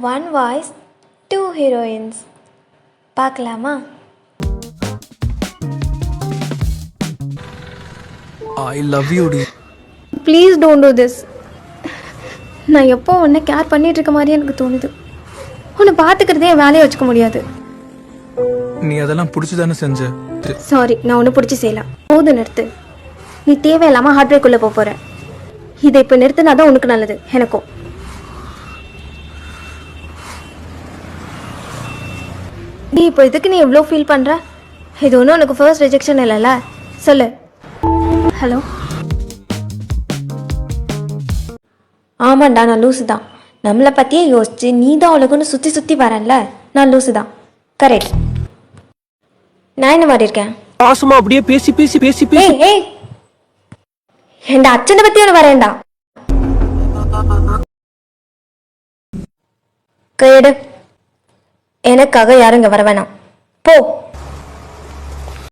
One voice two heroines பார்க்கலாமா? I love you டி. Please don't do this. நான் எப்போ உன்னை கேர் பண்ணிட்டு இருக்க மாதிரி எனக்கு தோணுது. உன்னை பார்த்துக்கிறதே என் வேலையை வச்சுக்க முடியாது. நீ அதெல்லாம் பிடிச்சி தானே செஞ்ச? சாரி, நான் ஒன்று பிடிச்சி செய்யலாம். போதும், நிறுத்து. நீ தேவையில்லாமல் ஹார்ட் பிரேக்குள்ளே போக போகிற. இதை இப்போ நிறுத்தினா தான் உனக்கு நல்லது, எனக்கும். நீ இப்போ இதுக்கு நீ எவ்வளோ ஃபீல் பண்ணுற? இது ஒன்றும் உனக்கு ஃபர்ஸ்ட் ரிஜெக்ஷன் இல்லைல்ல? சொல்லு. ஹலோ. ஆமாண்டா, நான் லூசு தான். நம்மளை பற்றியே யோசிச்சு நீ தான் உலகம்னு சுற்றி சுற்றி வரல. நான் லூசு தான், கரெக்ட். நான் என்ன மாதிரி இருக்கேன்? பாசமா அப்படியே பேசி பேசி பேசி பேசி. ஏய், என் அச்சனை பற்றி ஒன்று வரேன்டா. கையெடு. எனக்காக யாரும் இங்கே வர வேணாம், போ.